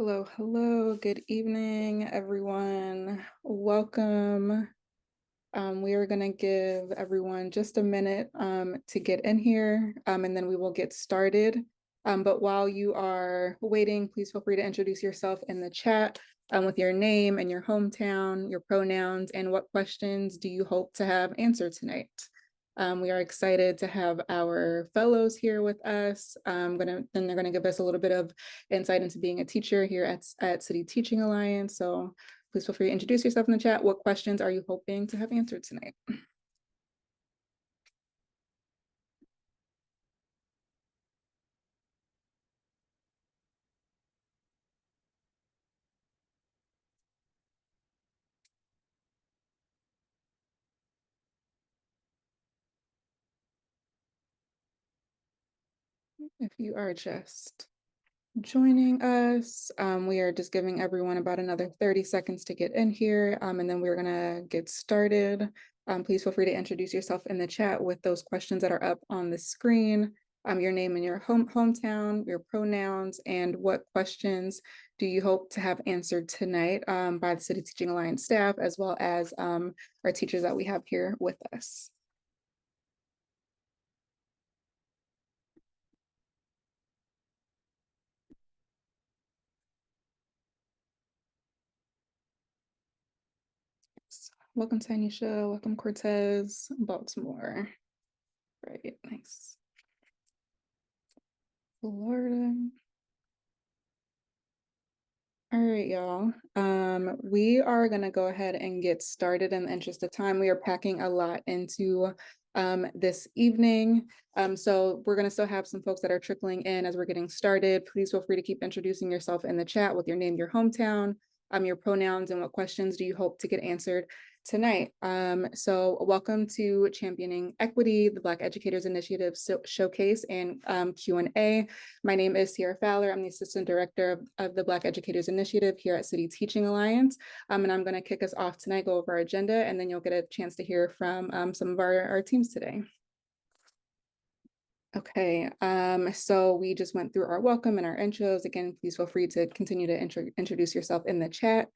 Hello, hello. Good evening, everyone. Welcome. We are going to give everyone just a minute to get in here, and then we will get started. But while you are waiting, please feel free to introduce yourself in the chat with your name and your hometown, your pronouns, and what questions do you hope to have answered tonight. We are excited to have our fellows here with us. Then they're going to give us a little bit of insight into being a teacher here at City Teaching Alliance. So please feel free to introduce yourself in the chat. What questions are you hoping to have answered tonight? If you are just joining us, we are just giving everyone about another 30 seconds to get in here, and then we're gonna get started. Please feel free to introduce yourself in the chat with those questions that are up on the screen, your name and your hometown, your pronouns, and what questions do you hope to have answered tonight by the City Teaching Alliance staff, as well as our teachers that we have here with us. Welcome, Tanisha. Welcome, Cortez, Baltimore. Right, nice. Florida. All right, y'all. We are gonna go ahead and get started in the interest of time. We are packing a lot into this evening. So we're gonna still have some folks that are trickling in as we're getting started. Please feel free to keep introducing yourself in the chat with your name, your hometown, your pronouns, and what questions do you hope to get answered tonight. So welcome to Championing Equity, the Black Educators Initiative Showcase and Q&A. My name is Sierra Fowler. I'm the Assistant Director of the Black Educators Initiative here at City Teaching Alliance. And I'm gonna kick us off tonight, go over our agenda, and then you'll get a chance to hear from some of our teams today. Okay, so we just went through our welcome and our intros. Again, please feel free to continue to introduce yourself in the chat.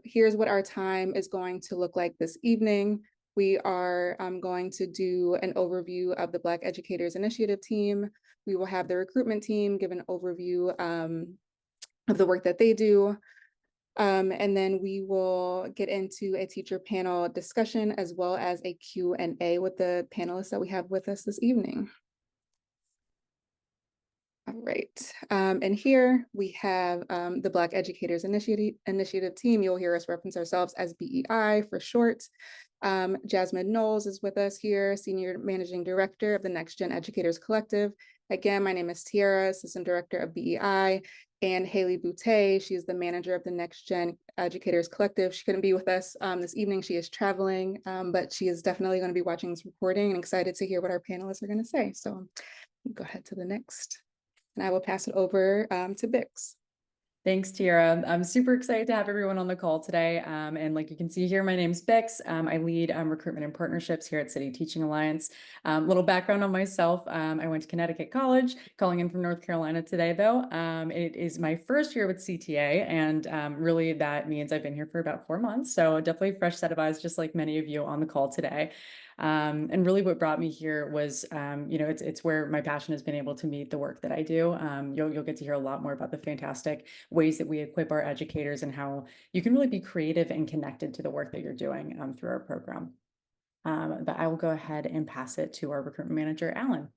Here's what our time is going to look like this evening. We are going to do an overview of the Black Educators Initiative team. We will have the recruitment team give an overview of the work that they do. And then we will get into a teacher panel discussion as well as a Q&A with the panelists that we have with us this evening. All right, and here we have the Black Educators Initiative team. You'll hear us reference ourselves as BEI for short. Jasmine Knowles is with us here, Senior Managing Director of the Next Gen Educators Collective. Again, my name is Tiara, Assistant Director of BEI, and Haley Boutte, she is the manager of the Next Gen Educators Collective. She couldn't be with us this evening. She is traveling, but she is definitely going to be watching this recording and excited to hear what our panelists are going to say. So go ahead to the next. And I will pass it over to Bix. Thanks, Tiara. I'm super excited to have everyone on the call today. And like you can see here, my name's Bix. I lead recruitment and partnerships here at City Teaching Alliance. Little background on myself. I went to Connecticut College, calling in from North Carolina today, though. It is my first year with CTA, and really that means I've been here for about 4 months. So definitely a fresh set of eyes, just like many of you on the call today. And really what brought me here was, it's where my passion has been able to meet the work that I do. You'll get to hear a lot more about the fantastic ways that we equip our educators and how you can really be creative and connected to the work that you're doing through our program. But I will go ahead and pass it to our recruitment manager, Alan.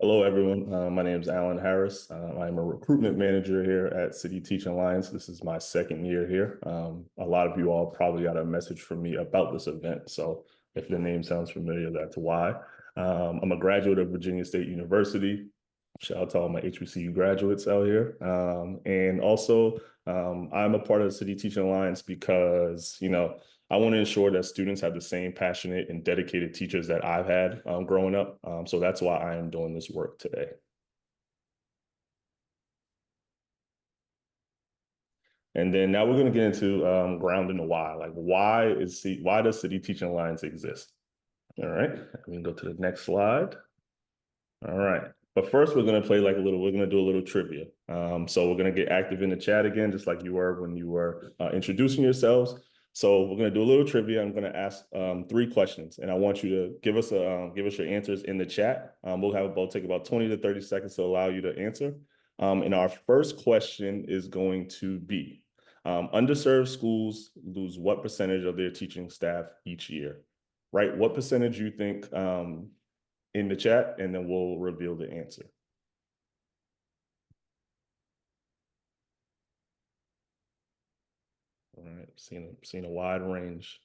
Hello, everyone. My name is Alan Harris. I'm a recruitment manager here at City Teaching Alliance. This is my second year here. A lot of you all probably got a message from me about this event. So if the name sounds familiar, that's why. I'm a graduate of Virginia State University. Shout out to all my HBCU graduates out here. And also, I'm a part of the City Teaching Alliance because, I want to ensure that students have the same passionate and dedicated teachers that I've had growing up. So that's why I am doing this work today. And then now we're going to get into grounding the why. Like, why does City Teaching Alliance exist? All right, we can go to the next slide. All right. But first, we're gonna do a little trivia. So we're gonna get active in the chat again, just like you were when you were introducing yourselves. So we're gonna do a little trivia. I'm gonna ask 3 questions, and I want you to give us your answers in the chat. We'll take about 20 to 30 seconds to allow you to answer. And our first question is going to be, underserved schools lose what percentage of their teaching staff each year? Right? What percentage you think in the chat, and then we'll reveal the answer. All right, seeing a wide range.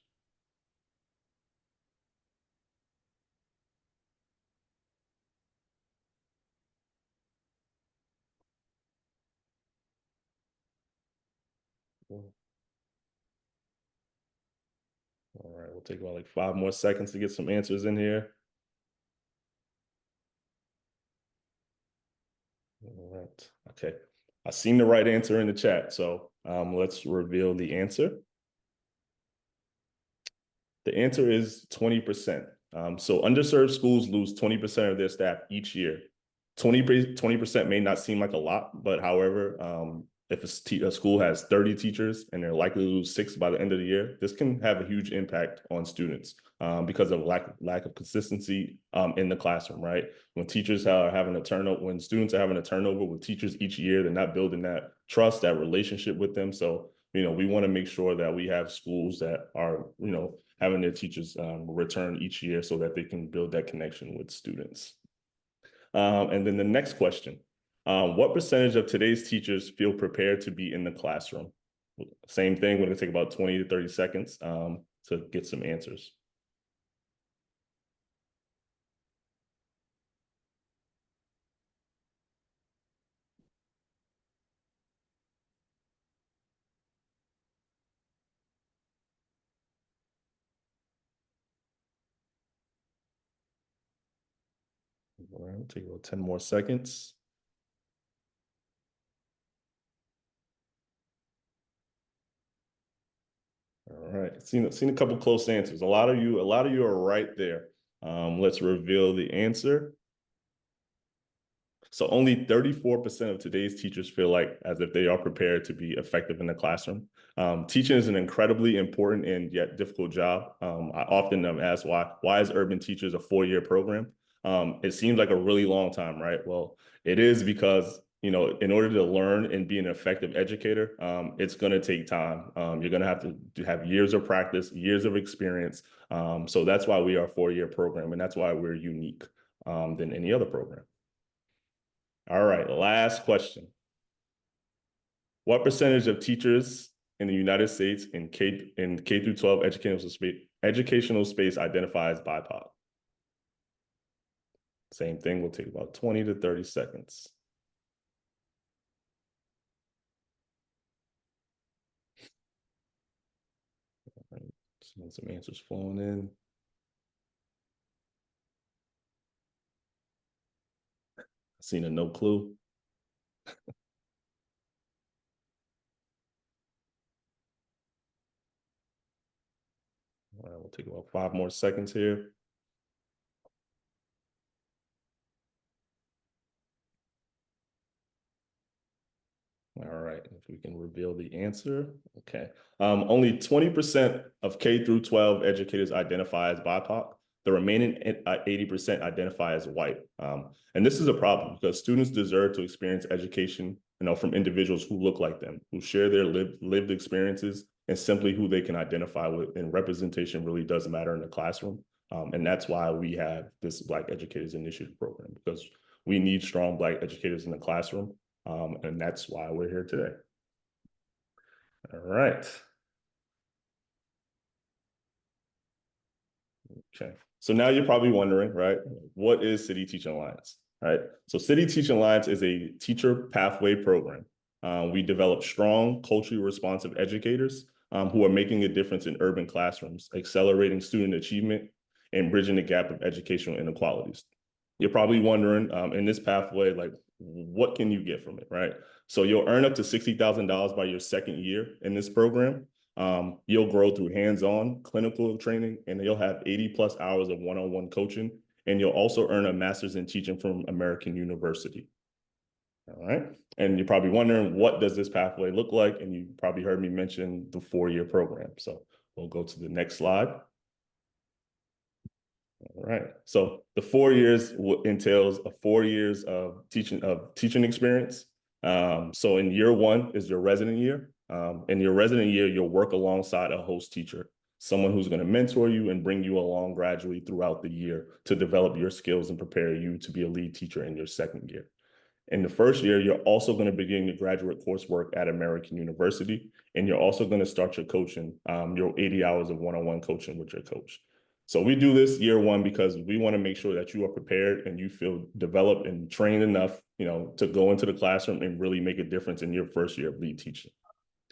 Cool. All right, we'll take about like 5 more seconds to get some answers in here. All right, okay. I seen the right answer in the chat, so let's reveal the answer. The answer is 20%. So underserved schools lose 20% of their staff each year. 20% may not seem like a lot, but however, if a school has 30 teachers and they're likely to lose 6 by the end of the year, this can have a huge impact on students because of lack of consistency in the classroom, right? When students are having a turnover with teachers each year, they're not building that trust, that relationship with them. So, we want to make sure that we have schools that are, having their teachers return each year so that they can build that connection with students. And then the next question, what percentage of today's teachers feel prepared to be in the classroom? Same thing, we're gonna take about 20 to 30 seconds to get some answers. All right, take about 10 more seconds. All right, seen a couple close answers. A lot of you are right there. Let's reveal the answer. So only 34% of today's teachers feel like as if they are prepared to be effective in the classroom. Teaching is an incredibly important and yet difficult job. I often am asked why is Urban Teachers a 4-year program? It seems like a really long time, right? Well, it is because in order to learn and be an effective educator, it's going to take time. You're going to have to have years of practice, years of experience. So that's why we are a 4-year program, and that's why we're unique than any other program. All right, last question. What percentage of teachers in the United States in K through 12 educational space identify as BIPOC? Same thing, we'll take about 20 to 30 seconds. All right, some answers flowing in. Seen a no clue. All right, we'll take about 5 more seconds here. All right, if we can reveal the answer. Okay. Only 20% of K through 12 educators identify as BIPOC. The remaining 80% identify as white. And this is a problem because students deserve to experience education, from individuals who look like them, who share their lived experiences, and simply who they can identify with. And representation really does matter in the classroom. And that's why we have this Black Educators Initiative program, because we need strong Black educators in the classroom. And that's why we're here today. All right. Okay. So now you're probably wondering, right? What is City Teaching Alliance, right? So City Teaching Alliance is a teacher pathway program. We develop strong, culturally responsive educators who are making a difference in urban classrooms, accelerating student achievement, and bridging the gap of educational inequalities. You're probably wondering, in this pathway, like, what can you get from it, right? So you'll earn up to $60,000 by your second year in this program. You'll grow through hands-on clinical training, and you'll have 80+ hours of one-on-one coaching and you'll also earn a master's in teaching from American University. All right. And you're probably wondering, what does this pathway look like? And you probably heard me mention the 4-year program. So we'll go to the next slide. All right. So the 4 years entails 4 years of teaching experience. So in year 1 is your resident year. In your resident year, you'll work alongside a host teacher, someone who's going to mentor you and bring you along gradually throughout the year to develop your skills and prepare you to be a lead teacher in your second year. In the first year, you're also going to begin your graduate coursework at American University, and you're also going to start your coaching, your 80 hours of one-on-one coaching with your coach. So we do this year 1 because we want to make sure that you are prepared and you feel developed and trained enough, to go into the classroom and really make a difference in your first year of lead teaching.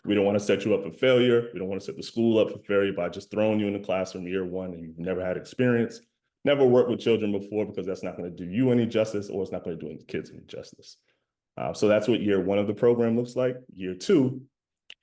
We don't want to set you up for failure. We don't want to set the school up for failure by just throwing you in the classroom year 1 and you've never had experience, never worked with children before, because that's not going to do you any justice, or it's not going to do any kids any justice. So that's what year 1 of the program looks like. Year 2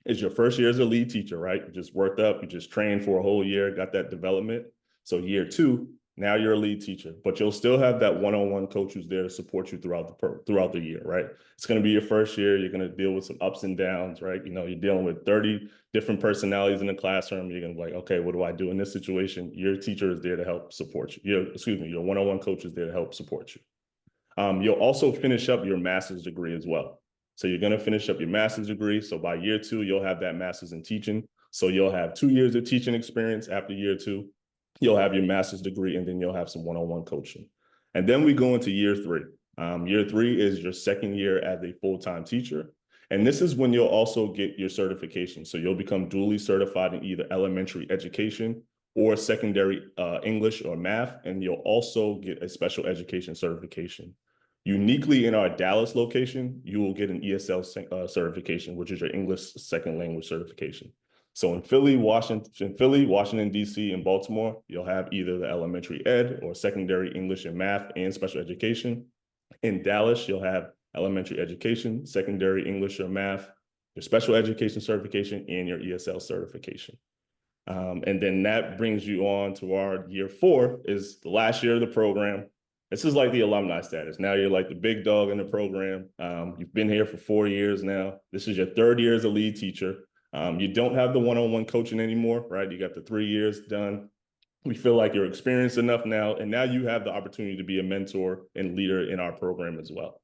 is your first year as a lead teacher, right? You just worked up, you just trained for a whole year, got that development. So year 2, now you're a lead teacher, but you'll still have that one-on-one coach who's there to support you throughout the year, right? It's going to be your first year. You're going to deal with some ups and downs, right? You're dealing with 30 different personalities in the classroom. You're going to be like, okay, what do I do in this situation? Your teacher is there to help support you. Your one-on-one coach is there to help support you. You'll also finish up your master's degree as well. So you're going to finish up your master's degree. So by year 2, you'll have that master's in teaching. So you'll have 2 years of teaching experience after year 2. You'll have your master's degree, and then you'll have some one-on-one coaching. And then we go into year 3. Year 3 is your second year as a full-time teacher. And this is when you'll also get your certification. So you'll become duly certified in either elementary education or secondary English or math, and you'll also get a special education certification. Uniquely in our Dallas location, you will get an ESL certification, which is your English second language certification. So in Philly, Washington, D.C., and Baltimore, you'll have either the elementary ed or secondary English and math and special education. In Dallas, you'll have elementary education, secondary English or math, your special education certification, and your ESL certification. And then that brings you on to our year 4, is the last year of the program. This is like the alumni status. Now you're like the big dog in the program. You've been here for 4 years now. This is your 3rd year as a lead teacher. You don't have the one-on-one coaching anymore, right? You got the 3 years done. We feel like you're experienced enough now, and now you have the opportunity to be a mentor and leader in our program as well.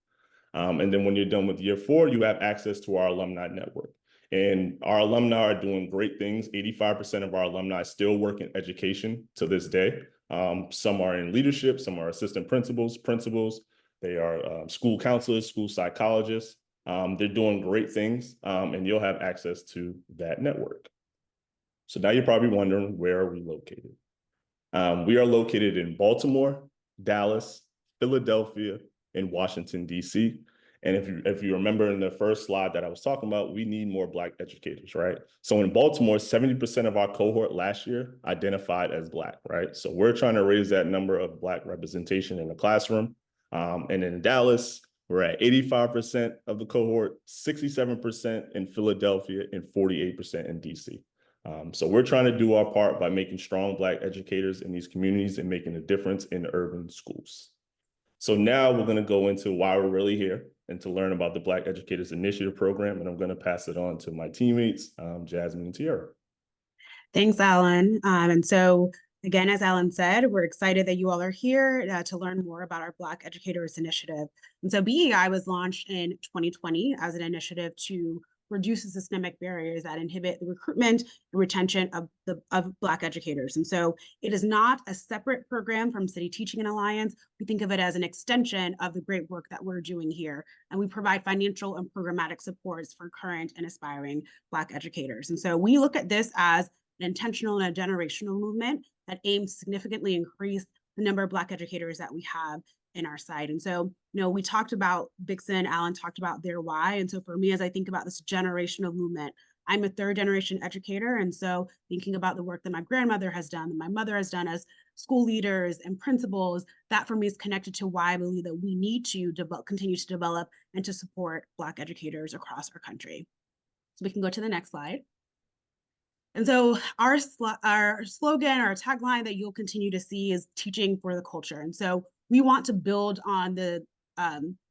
And then when you're done with year 4, you have access to our alumni network. And our alumni are doing great things. 85% of our alumni still work in education to this day. Some are in leadership, some are assistant principals. They are school counselors, school psychologists. They're doing great things, and you'll have access to that network. So now you're probably wondering, where are we located? We are located in Baltimore, Dallas, Philadelphia, and Washington, D.C. And if you remember in the first slide that I was talking about, we need more Black educators, right? So in Baltimore, 70% of our cohort last year identified as Black, right? So we're trying to raise that number of Black representation in the classroom. And in Dallas, we're at 85% of the cohort, 67% in Philadelphia, and 48% in DC. So we're trying to do our part by making strong Black educators in these communities and making a difference in urban schools. So now we're going to go into why we're really here and to learn about the Black Educators Initiative Program. And I'm going to pass it on to my teammates, Jasmine and Tiara. Thanks, Alan. And so again, as Alan said, we're excited that you all are here to learn more about our Black Educators Initiative. And so BEI was launched in 2020 as an initiative to reduce the systemic barriers that inhibit the recruitment and retention of Black educators. And so it is not a separate program from City Teaching Alliance. We think of it as an extension of the great work that we're doing here. And we provide financial and programmatic supports for current and aspiring Black educators. And so we look at this as an intentional and a generational movement that aims to significantly increase the number of Black educators that we have in our site. And so, we talked about Vixen, Alan talked about their why. And so for me, as I think about this generational movement, I'm a 3rd generation educator. And so thinking about the work that my grandmother has done, and my mother has done as school leaders and principals, that for me is connected to why I believe that we need to continue to develop and to support Black educators across our country. So we can go to the next slide. And so our slogan, our tagline that you'll continue to see is teaching for the culture. And so we want to build on the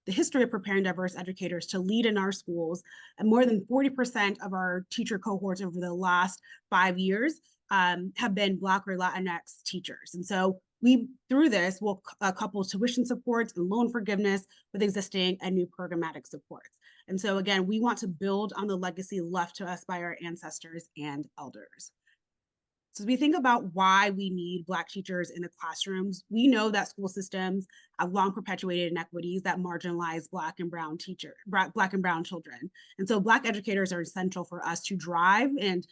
history of preparing diverse educators to lead in our schools. And more than 40% of our teacher cohorts over the last 5 years have been Black or Latinx teachers. And so through this, we'll couple tuition supports and loan forgiveness with existing and new programmatic supports. And so again, we want to build on the legacy left to us by our ancestors and elders. So as we think about why we need Black teachers in the classrooms, we know that school systems have long perpetuated inequities that marginalize Black and Brown children. And so Black educators are essential for us to drive and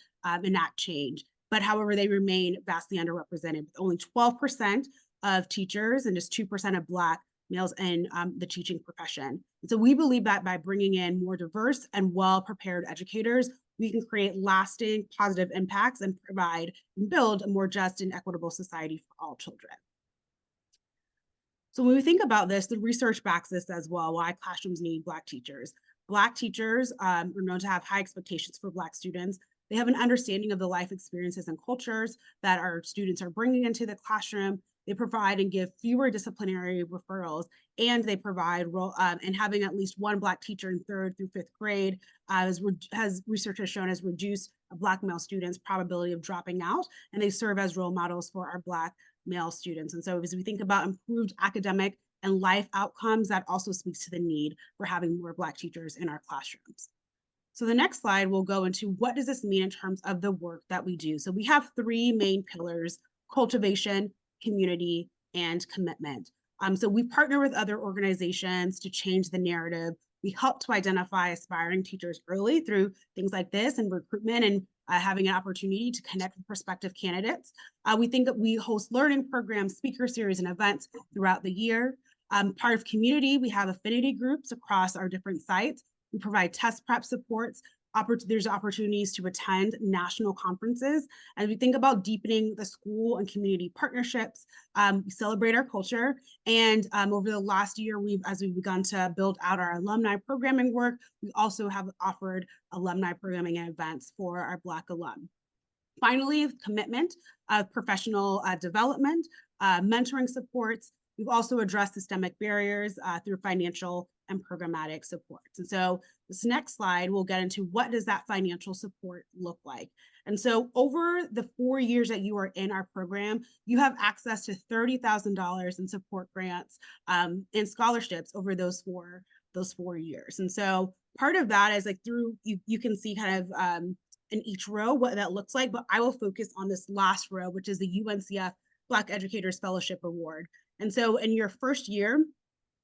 enact change. But however, they remain vastly underrepresented, with only 12% of teachers and just 2% of Black males in the teaching profession. And so we believe that by bringing in more diverse and well-prepared educators, we can create lasting positive impacts and provide and build a more just and equitable society for all children. So when we think about this, the research backs this as well, why classrooms need Black teachers. Black teachers are known to have high expectations for Black students. They have an understanding of the life experiences and cultures that our students are bringing into the classroom. They provide and give fewer disciplinary referrals, and they provide and having at least one Black teacher in 3rd through 5th grade has research has shown has reduced a Black male students' probability of dropping out, and they serve as role models for our Black male students. And so as we think about improved academic and life outcomes, that also speaks to the need for having more Black teachers in our classrooms. So the next slide will go into what does this mean in terms of the work that we do. So we have 3 main pillars: cultivation, community, and commitment. So we partner with other organizations to change the narrative. We help to identify aspiring teachers early through things like this and recruitment and having an opportunity to connect with prospective candidates. We think that we host learning programs, speaker series, and events throughout the year. Part of community, we have affinity groups across our different sites. We provide test prep supports. There's opportunities to attend national conferences. As we think about deepening the school and community partnerships, we celebrate our culture. And over the last year, as we've begun to build out our alumni programming work, we also have offered alumni programming and events for our Black alum. Finally, commitment, professional development, mentoring supports. We've also addressed systemic barriers through financial and programmatic supports. And so this next slide, we'll get into what does that financial support look like. And so over the 4 years that you are in our program, you have access to $30,000 in support grants and scholarships over those four years. And so part of that is like you can see kind of in each row what that looks like, but I will focus on this last row, which is the UNCF Black Educators Fellowship Award. And so in your first year,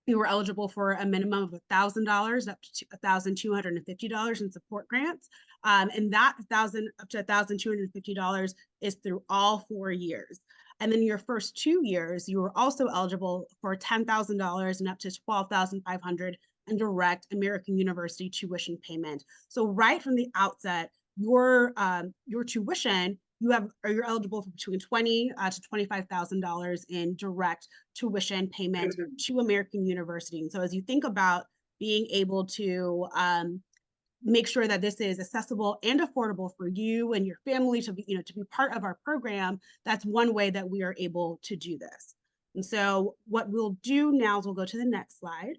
you were eligible for a minimum of $1,000 up to $1,250 in support grants. And that up to $1,250 is through all 4 years. And then your first 2 years, you were also eligible for $10,000 and up to $12,500 in direct American University tuition payment. So right from the outset, your tuition, you're eligible for between $20,000 to $25,000 in direct tuition payment to American University. And so as you think about being able to make sure that this is accessible and affordable for you and your family to be part of our program, that's one way that we are able to do this. And so what we'll do now is we'll go to the next slide.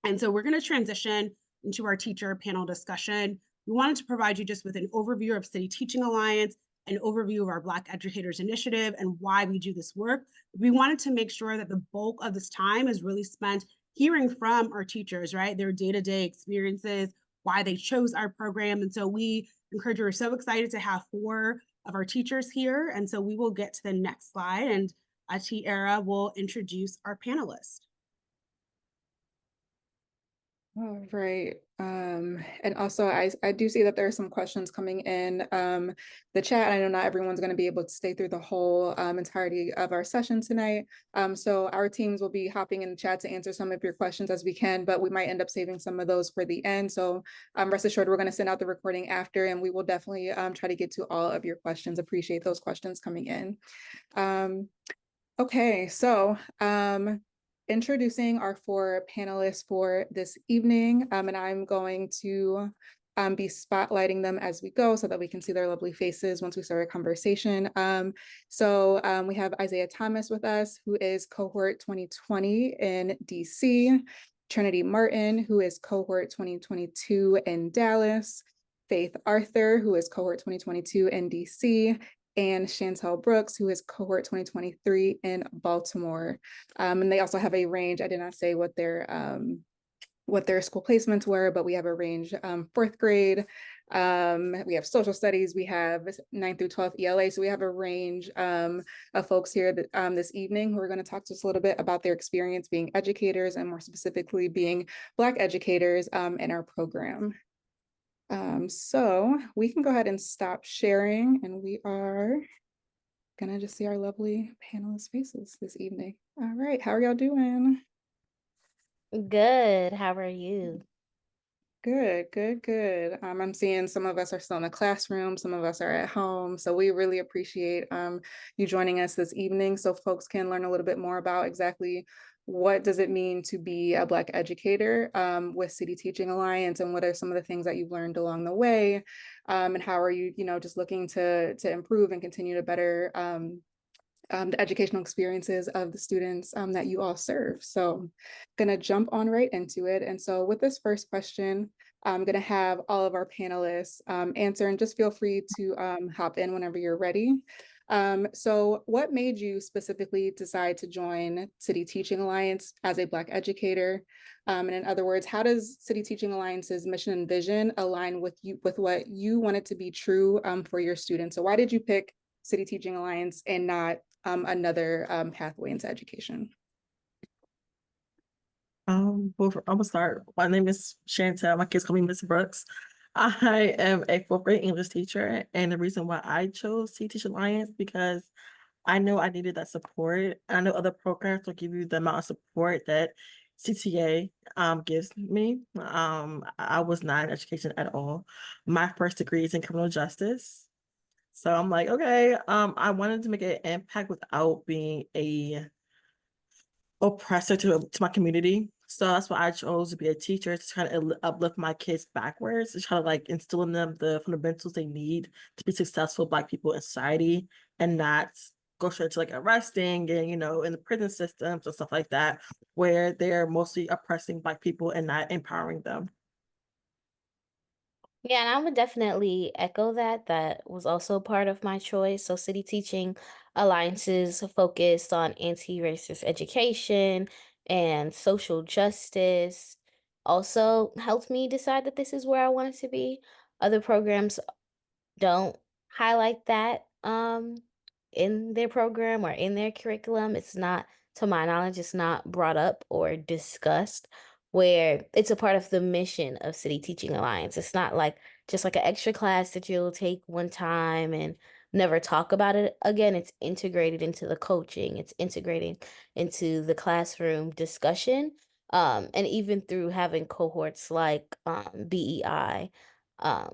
And so we're going to transition into our teacher panel discussion. We wanted to provide you just with an overview of City Teaching Alliance, an overview of our Black Educators Initiative and why we do this work. We wanted to make sure that the bulk of this time is really spent hearing from our teachers, right? Their day-to-day experiences, why they chose our program. And so we encourage you, we're so excited to have 4 of our teachers here. And so we will get to the next slide and Tiara will introduce our panelists. All right. And also I do see that there are some questions coming in the chat. I know not everyone's going to be able to stay through the whole entirety of our session tonight. So our teams will be hopping in the chat to answer some of your questions as we can, but we might end up saving some of those for the end. So rest assured, we're going to send out the recording after, and we will definitely try to get to all of your questions. Appreciate those questions coming in. Okay, so introducing our 4 panelists for this evening, and I'm going to be spotlighting them as we go so that we can see their lovely faces once we start a conversation. So we have Isaiah Thomas with us, who is cohort 2020 in DC, Trinity Martin, who is cohort 2022 in Dallas, Faith Arthur, who is cohort 2022 in DC, and Chantel Brooks, who is cohort 2023 in Baltimore. And they also have a range. I did not say what their school placements were, but we have a range, 4th grade, we have social studies, we have 9th through 12th ELA. So we have a range of folks here that, this evening who are going to talk to us a little bit about their experience being educators, and more specifically being Black educators in our program. So we can go ahead and stop sharing, and we are gonna just see our lovely panelist faces this evening. All right, how are y'all doing? Good. How are you? Good, good, good. I'm seeing some of us are still in the classroom, some of us are at home. So we really appreciate you joining us this evening so folks can learn a little bit more about exactly what does it mean to be a Black educator with City Teaching Alliance, and what are some of the things that you've learned along the way, and how are you, just looking to improve and continue to better the educational experiences of the students that you all serve. So I'm gonna jump on right into it. And so with this first question, I'm gonna have all of our panelists answer, and just feel free to hop in whenever you're ready. So what made you specifically decide to join City Teaching Alliance as a Black educator? And in other words, how does City Teaching Alliance's mission and vision align with what you wanted to be true for your students? So why did you pick City Teaching Alliance and not another pathway into education? I'm gonna start. My name is Chantel. My kids call me Miss Brooks. I am a 4th grade English teacher, and the reason why I chose Teach Alliance because I know I needed that support. I know other programs will give you the amount of support that CTA gives me. I was not in education at all. My first degree is in criminal justice. So I'm like, okay, I wanted to make an impact without being a oppressor to my community. So that's why I chose to be a teacher, to try to uplift my kids backwards, to try to like instill in them the fundamentals they need to be successful Black people in society, and not go straight to like arresting and, in the prison systems and stuff like that, where they're mostly oppressing Black people and not empowering them. Yeah, and I would definitely echo that. That was also part of my choice. So, City Teaching Alliances focused on anti-racist education and social justice also helped me decide that this is where I wanted to be. Other programs don't highlight that in their program or in their curriculum. It's not, to my knowledge, it's not brought up or discussed, where it's a part of the mission of City Teaching Alliance. It's not like just like an extra class that you'll take one time and never talk about it again. It's integrated into the coaching, it's integrating into the classroom discussion, and even through having cohorts like BEI. Um,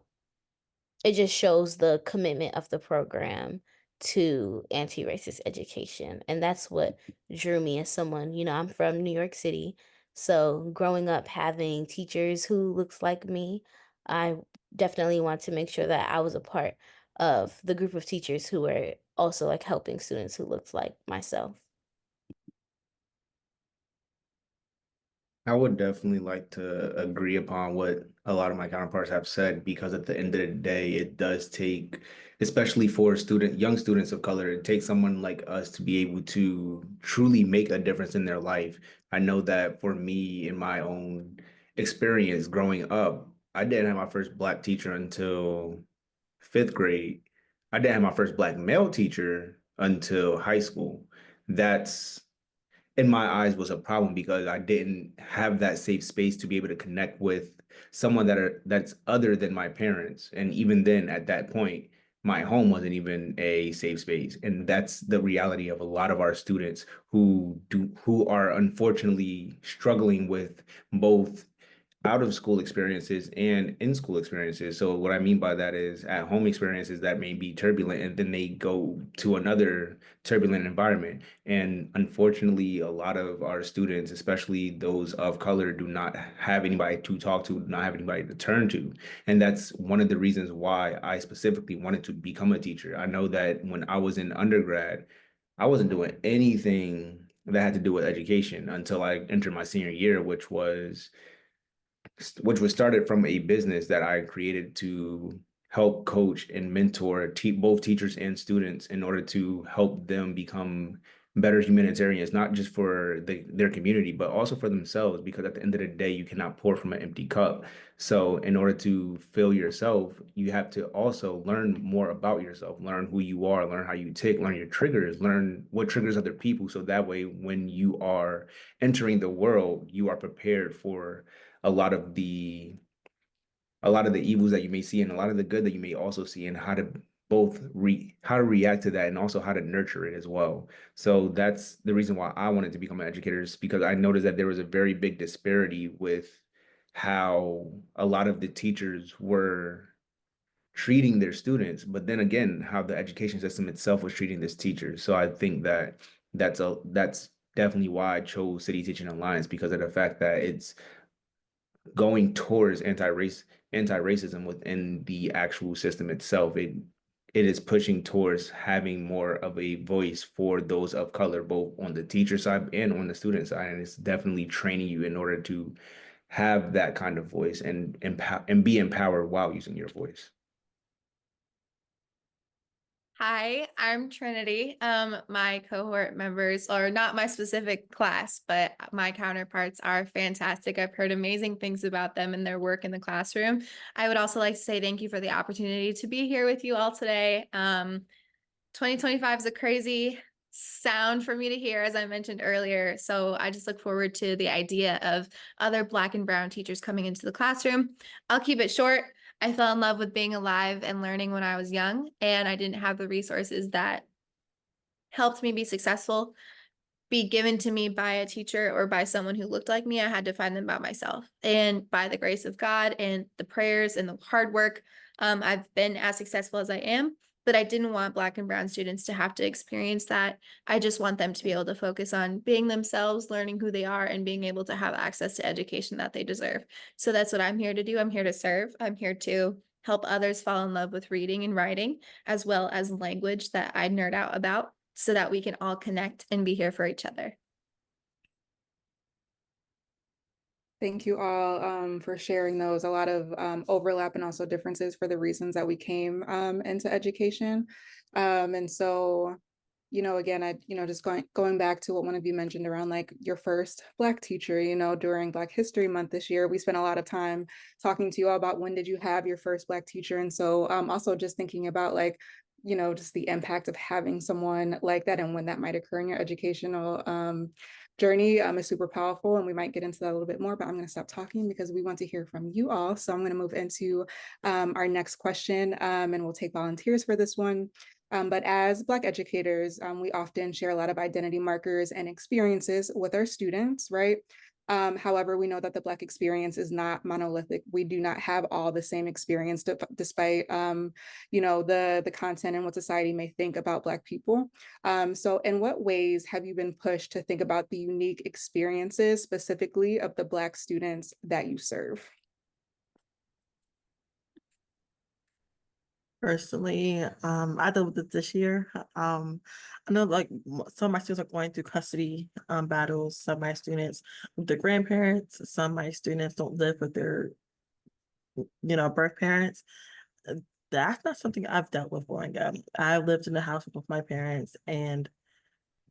it just shows the commitment of the program to anti-racist education. And that's what drew me as someone, I'm from New York City. So growing up having teachers who looks like me, I definitely want to make sure that I was a part of the group of teachers who were also like helping students who looked like myself. I would definitely like to agree upon what a lot of my counterparts have said, because at the end of the day, it does take, especially for young students of color, it takes someone like us to be able to truly make a difference in their life. I know that for me, in my own experience growing up, I didn't have my first Black teacher until 5th grade. I didn't have my first Black male teacher until high school. That's, in my eyes, was a problem, because I didn't have that safe space to be able to connect with someone that's other than my parents. And even then, at that point, my home wasn't even a safe space. And that's the reality of a lot of our students who are unfortunately struggling with both out of school experiences and in school experiences. So what I mean by that is at home experiences that may be turbulent and then they go to another turbulent environment. And unfortunately, a lot of our students, especially those of color, do not have anybody to talk to, not have anybody to turn to. And that's one of the reasons why I specifically wanted to become a teacher. I know that when I was in undergrad, I wasn't doing anything that had to do with education until I entered my senior year, which was started from a business that I created to help coach and mentor both teachers and students in order to help them become better humanitarians, not just for their community, but also for themselves. Because at the end of the day, you cannot pour from an empty cup. So in order to fill yourself, you have to also learn more about yourself, learn who you are, learn how you tick, learn your triggers, learn what triggers other people. So that way, when you are entering the world, you are prepared for a lot of the evils that you may see and a lot of the good that you may also see, and how to how to react to that and also how to nurture it as well. So that's the reason why I wanted to become an educator, is because I noticed that there was a very big disparity with how a lot of the teachers were treating their students, but then again, how the education system itself was treating this teachers. So I think that that's definitely why I chose City Teaching Alliance, because of the fact that it's going towards anti-racism within the actual system itself. It is pushing towards having more of a voice for those of color, both on the teacher side and on the student side. And it's definitely training you in order to have that kind of voice and be empowered while using your voice. Hi, I'm Trinity. My cohort members, or not my specific class, but my counterparts are fantastic. I've heard amazing things about them and their work in the classroom. I would also like to say thank you for the opportunity to be here with you all today. 2025 is a crazy sound for me to hear, as I mentioned earlier. So I just look forward to the idea of other Black and Brown teachers coming into the classroom. I'll keep it short. I fell in love with being alive and learning when I was young, and I didn't have the resources that helped me be successful be given to me by a teacher or by someone who looked like me. I had to find them by myself. And by the grace of God and the prayers and the hard work, I've been as successful as I am. But I didn't want Black and Brown students to have to experience that. I just want them to be able to focus on being themselves, learning who they are, and being able to have access to education that they deserve. So that's what I'm here to do. I'm here to serve. I'm here to help others fall in love with reading and writing, as well as language that I nerd out about, so that we can all connect and be here for each other. Thank you all for sharing those. A lot of overlap and also differences for the reasons that we came into education. And so, again, just going back to what one of you mentioned around like your first Black teacher, during Black History Month this year, we spent a lot of time talking to you all about when did you have your first Black teacher. And so also just thinking about like, just the impact of having someone like that and when that might occur in your educational journey is super powerful, and we might get into that a little bit more, but I'm going to stop talking because we want to hear from you all. So I'm going to move into our next question, and we'll take volunteers for this one. But as Black educators, we often share a lot of identity markers and experiences with our students, right? However, we know that the Black experience is not monolithic. We do not have all the same experience, despite the content and what society may think about Black people. So in what ways have you been pushed to think about the unique experiences specifically of the Black students that you serve? Personally, I dealt with it this year. I know like some of my students are going through custody battles. Some of my students with their grandparents. Some of my students don't live with their, birth parents. That's not something I've dealt with growing up. I lived in the house with my parents, and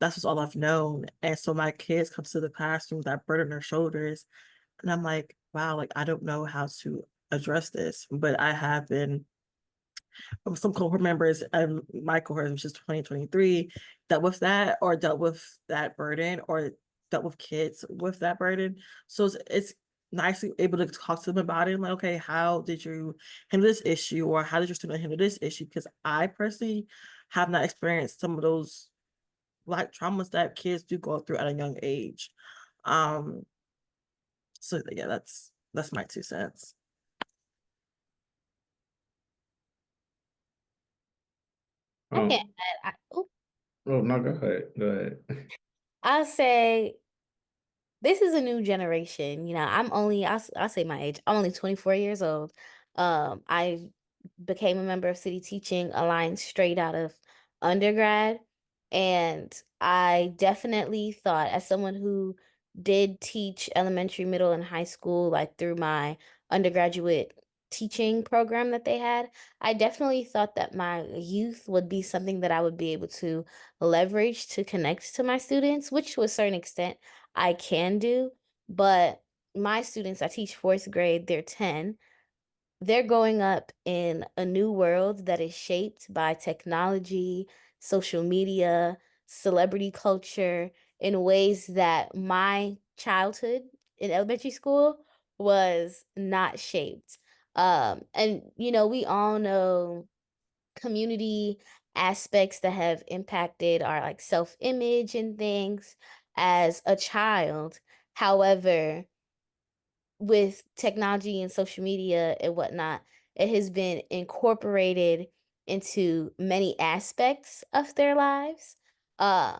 that's just all I've known. And so my kids come to the classroom with that burden on their shoulders, and I'm like, wow, like I don't know how to address this, but I have been some cohort members, my cohort, which is 2023, dealt with that or dealt with that burden or dealt with kids with that burden. So it's nice to be able to talk to them about it. Like, okay, how did you handle this issue, or how did your student handle this issue? Because I personally have not experienced some of those Black traumas that kids do go through at a young age. So yeah, that's That's my 2 cents. I can Um, add, oh, no, go ahead. Go ahead. I'll say this is a new generation. You know, I'll say my age. I'm only 24 years old. I became a member of City Teaching Alliance straight out of undergrad. And I definitely thought, as someone who did teach elementary, middle, and high school, like through my undergraduate teaching program that they had, I definitely thought that my youth would be something that I would be able to leverage to connect to my students, which to a certain extent I can do. But my students, I teach fourth grade, they're 10. They're growing up in a new world that is shaped by technology, social media, celebrity culture in ways that my childhood in elementary school was not shaped. And you know, we all know community aspects that have impacted our like self-image and things as a child. However, with technology and social media and whatnot, it has been incorporated into many aspects of their lives. Uh,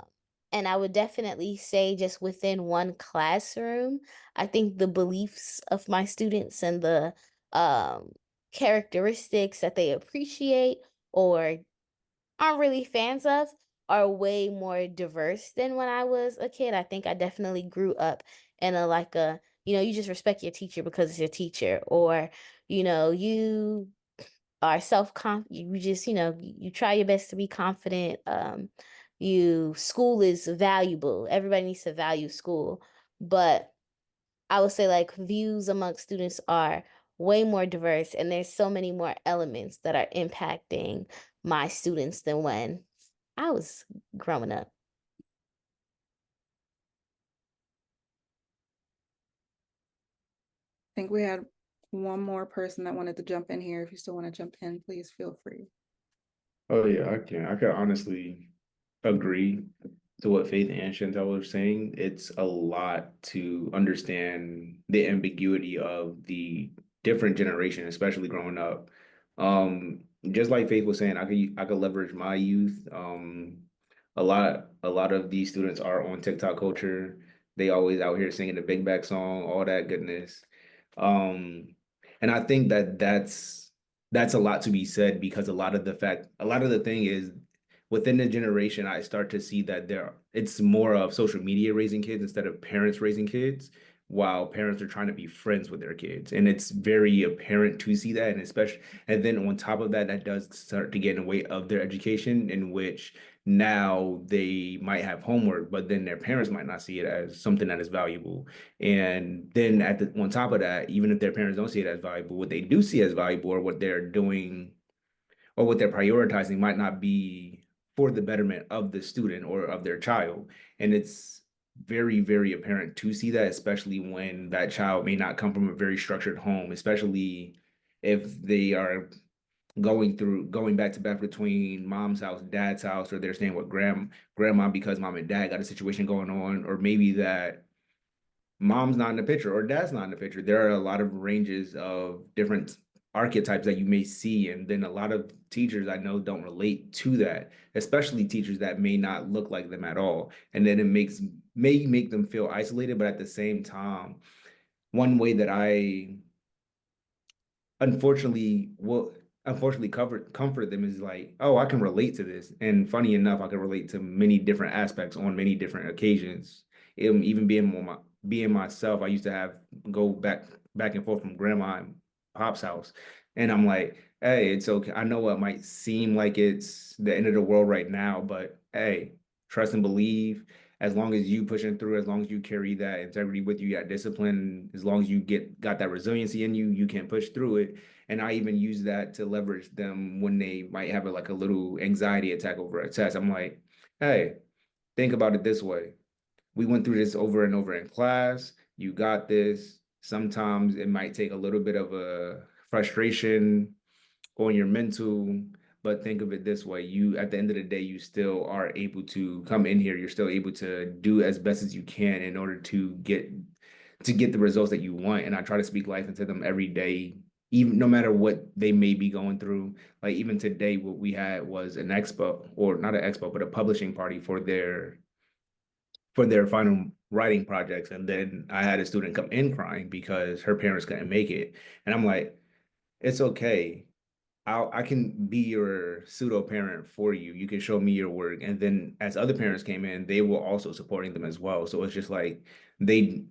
and I would definitely say, just within one classroom, I think the beliefs of my students and the um, characteristics that they appreciate or aren't really fans of are way more diverse than when I was a kid. I think I definitely grew up in a like a, you know, you just respect your teacher because it's your teacher, or, you know, you are you just, you know, you try your best to be confident. You school is valuable. Everybody needs to value school. But I would say like views amongst students are way more diverse, and there's so many more elements that are impacting my students than when I was growing up. I think we had one more person that wanted to jump in here. If you still want to jump in, please feel free. Oh yeah, I can. I can honestly agree to what Faith and Chantel were saying. It's a lot to understand the ambiguity of the different generation, especially growing up. Just like Faith was saying, I could leverage my youth. A lot of these students are on TikTok culture. They always out here singing the Big Back song, all that goodness. Um, and I think that that's a lot to be said because a lot of the thing is within the generation, I start to see that it's more of social media raising kids instead of parents raising kids, while parents are trying to be friends with their kids. And it's very apparent to see that, and especially, and then on top of that, that does start to get in the way of their education, in which now they might have homework, but then their parents might not see it as something that is valuable. And then on top of that, even if their parents don't see it as valuable, what they do see as valuable or what they're doing or what they're prioritizing might not be for the betterment of the student or of their child. And it's very, very apparent to see that, especially when that child may not come from a very structured home, especially if they are going back to back between mom's house, dad's house, or they're staying with grandma because mom and dad got a situation going on, or maybe that mom's not in the picture or dad's not in the picture. There are a lot of ranges of different archetypes that you may see. And then a lot of teachers I know don't relate to that, especially teachers that may not look like them at all. And then may make them feel isolated, but at the same time, one way that I unfortunately will unfortunately comfort them is like, oh, I can relate to this. And funny enough, I can relate to many different aspects on many different occasions. Even being myself, I used to have go back and forth from grandma and pop's house. And I'm like, hey, it's okay. I know it might seem like it's the end of the world right now, but hey, trust and believe. As long as you pushing through, as long as you carry that integrity with you, that discipline, as long as you got that resiliency in you, you can push through it. And I even use that to leverage them when they might have like a little anxiety attack over a test. I'm like, hey, think about it this way. We went through this over and over in class. You got this. Sometimes it might take a little bit of a frustration on your mental, but think of it this way. You, at the end of the day, you still are able to come in here. You're still able to do as best as you can in order to get to get the results that you want. And I try to speak life into them every day, even no matter what they may be going through. Like even today, what we had was an expo, or not an expo, but a publishing party for their final writing projects. And then I had a student come in crying because her parents couldn't make it. And I'm like, it's okay. I can be your pseudo parent for you. You can show me your work. And then as other parents came in, they were also supporting them as well. So it's just like they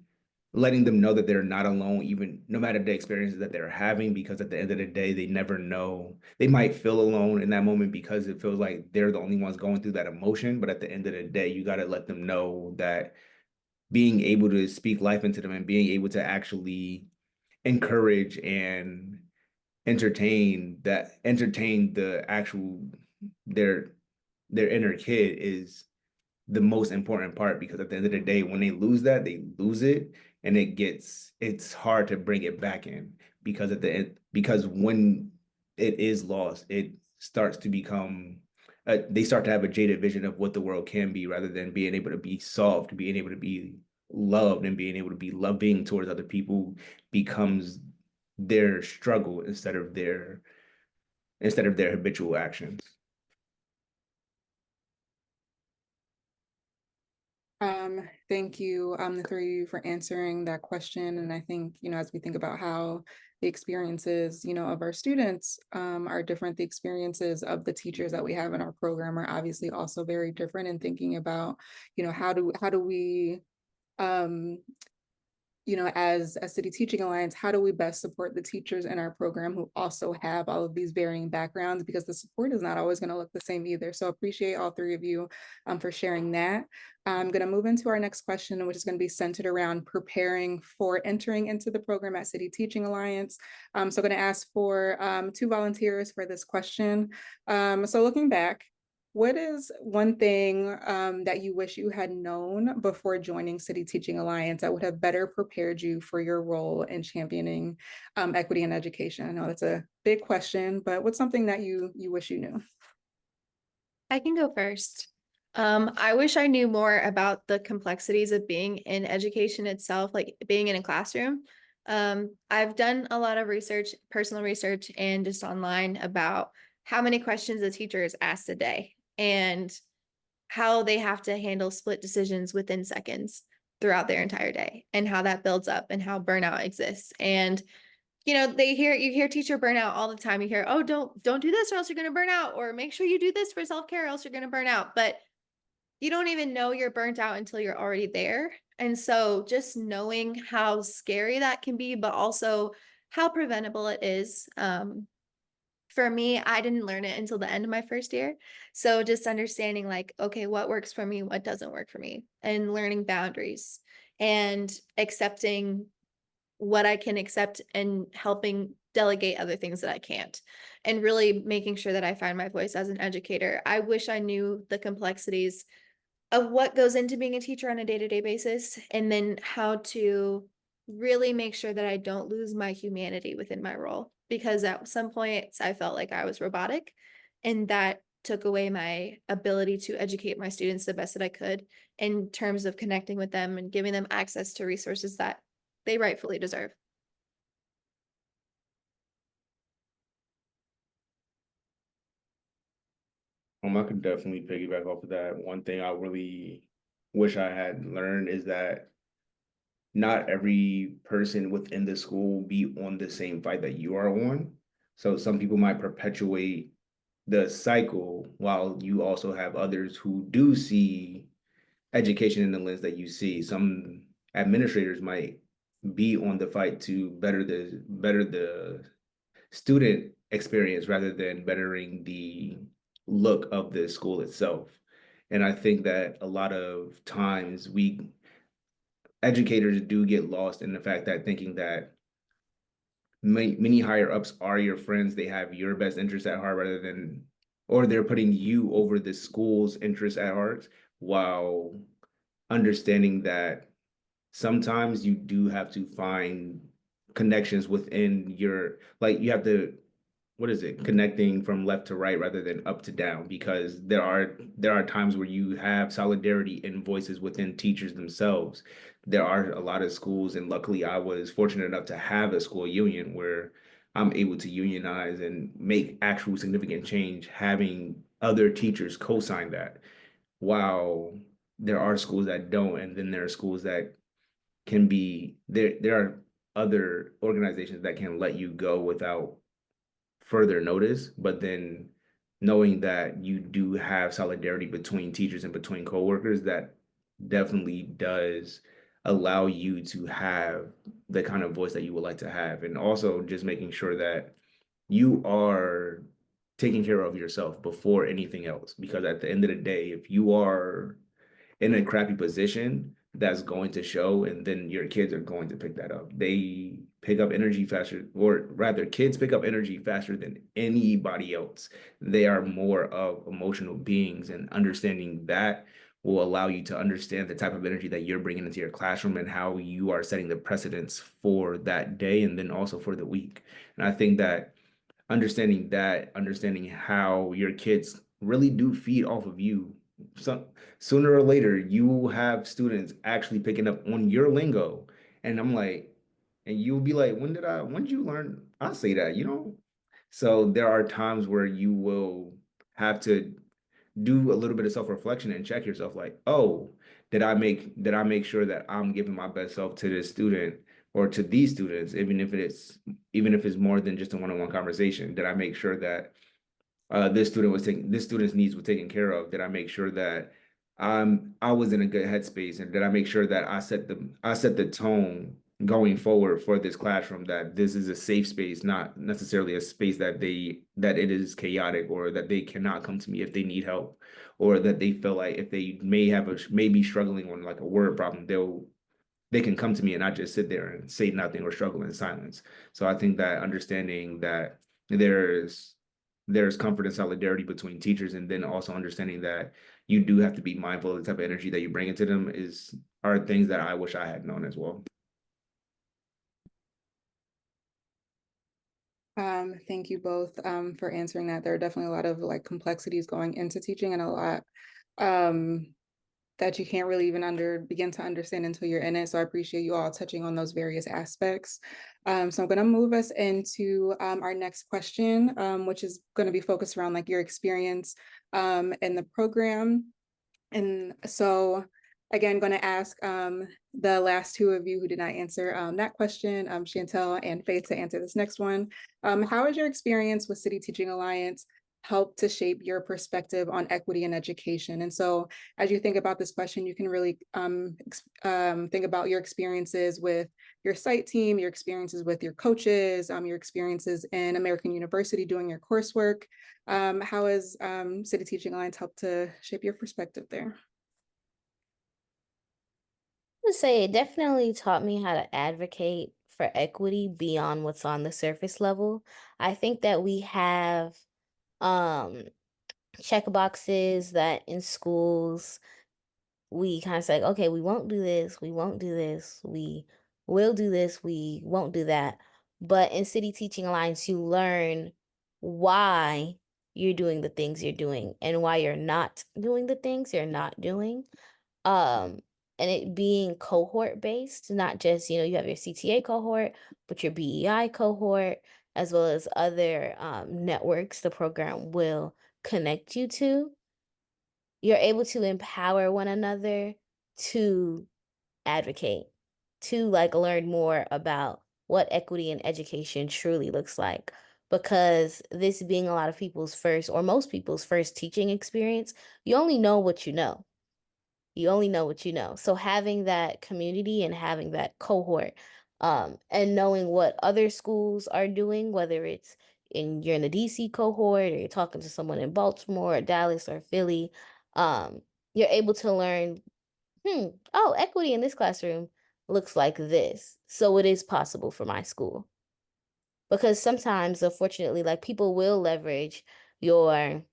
letting them know that they're not alone, even no matter the experiences that they're having, because at the end of the day, they never know. They might feel alone in that moment because it feels like they're the only ones going through that emotion. But at the end of the day, you got to let them know that being able to speak life into them and being able to actually encourage and entertain the actual their their inner kid is the most important part, because at the end of the day, when they lose that, they lose it, and it's hard to bring it back in, because at the end, because when it is lost, it starts to become they start to have a jaded vision of what the world can be, rather than being able to be solved, being able to be loved, and being able to be loving towards other people becomes their struggle instead of their habitual actions. Thank you, the three of you, for answering that question. And I think, as we think about how the experiences, of our students are different, the experiences of the teachers that we have in our program are obviously also very different. And thinking about, how do we as a City Teaching Alliance, how do we best support the teachers in our program who also have all of these varying backgrounds, because the support is not always going to look the same either. So appreciate all three of you for sharing that. I'm going to move into our next question, which is going to be centered around preparing for entering into the program at City Teaching Alliance. So I'm going to ask for 2 volunteers for this question. So looking back, what is one thing that you wish you had known before joining City Teaching Alliance that would have better prepared you for your role in championing equity in education? I know that's a big question, but what's something that you wish you knew? I can go first. I wish I knew more about the complexities of being in education itself, like being in a classroom. I've done a lot of research, personal research, and just online about how many questions a teacher is asked a day and how they have to handle split decisions within seconds throughout their entire day, and how that builds up and how burnout exists. And you hear teacher burnout all the time. You hear, oh, don't do this or else you're going to burn out, or make sure you do this for self-care or else you're going to burn out. But you don't even know you're burnt out until you're already there. And so just knowing how scary that can be, but also how preventable it is. For me, I didn't learn it until the end of my first year. So just understanding, like, okay, what works for me, what doesn't work for me, and learning boundaries and accepting what I can accept and helping delegate other things that I can't, and really making sure that I find my voice as an educator. I wish I knew the complexities of what goes into being a teacher on a day-to-day basis, and then how to really make sure that I don't lose my humanity within my role, because at some points I felt like I was robotic, and that took away my ability to educate my students the best that I could in terms of connecting with them and giving them access to resources that they rightfully deserve. I could definitely piggyback off of that. One thing I really wish I had learned is that not every person within the school will be on the same fight that you are on. So some people might perpetuate the cycle, while you also have others who do see education in the lens that you see. Some administrators might be on the fight to better the student experience rather than bettering the look of the school itself. And I think that a lot of times we educators do get lost in the fact that thinking that many higher ups are your friends, they have your best interest at heart, rather than, or they're putting you over the school's interest at heart, while understanding that sometimes you do have to find connections within your, like, you have to what is it, connecting from left to right rather than up to down, because there are times where you have solidarity in voices within teachers themselves. There are a lot of schools, and luckily I was fortunate enough to have a school union where I'm able to unionize and make actual significant change, having other teachers co-sign that. While there are schools that don't, and then there are schools that can be there. There are other organizations that can let you go without further notice, but then knowing that you do have solidarity between teachers and between coworkers, that definitely does allow you to have the kind of voice that you would like to have. And also just making sure that you are taking care of yourself before anything else. Because at the end of the day, if you are in a crappy position, that's going to show, and then your kids are going to pick that up. They pick up energy faster, or rather, kids pick up energy faster than anybody else. They are more of emotional beings, and understanding that will allow you to understand the type of energy that you're bringing into your classroom and how you are setting the precedence for that day and then also for the week. And I think that understanding how your kids really do feed off of you. So sooner or later, you will have students actually picking up on your lingo. And I'm like, and you'll be like, when did you learn? I say that, you know? So there are times where you will have to do a little bit of self-reflection and check yourself like, oh, did I make sure that I'm giving my best self to this student or to these students, even if it's more than just a one-on-one conversation? Did I make sure that this student's needs were taken care of? Did I make sure that I was in a good headspace, and did I make sure that I set the tone going forward for this classroom, that this is a safe space, not necessarily a space that it is chaotic, or that they cannot come to me if they need help, or that they feel like if they may be struggling on like a word problem, they can come to me and not just sit there and say nothing or struggle in silence. So I think that understanding that there's comfort and solidarity between teachers, and then also understanding that you do have to be mindful of the type of energy that you bring into them are things that I wish I had known as well. Thank you both for answering that. There are definitely a lot of like complexities going into teaching, and a lot that you can't really even begin to understand until you're in it. So I appreciate you all touching on those various aspects. So I'm going to move us into our next question, which is going to be focused around like your experience in the program. And so again, going to ask the last two of you who did not answer that question, Chantel and Faith, to answer this next one. How has your experience with City Teaching Alliance helped to shape your perspective on equity in education? And so as you think about this question, you can really think about your experiences with your site team, your experiences with your coaches, your experiences in American University doing your coursework. How has City Teaching Alliance helped to shape your perspective there? Would say it definitely taught me how to advocate for equity beyond what's on the surface level. I think that we have um check boxes that in schools we kind of say, okay, we won't do this, we won't do this, we will do this, we won't do that. But in City Teaching Alliance, you learn why you're doing the things you're doing and why you're not doing the things you're not doing. Um, and it being cohort based, not just, you have your CTA cohort, but your BEI cohort, as well as other networks the program will connect you to. You're able to empower one another to advocate, to like learn more about what equity in education truly looks like. Because this being a lot of people's first, or most people's first teaching experience, you only know what you know. You only know what you know. So having that community and having that cohort, and knowing what other schools are doing, whether you're in the DC cohort or you're talking to someone in Baltimore or Dallas or Philly, um, you're able to learn, oh, equity in this classroom looks like this. So it is possible for my school. Because sometimes, unfortunately, like people will leverage your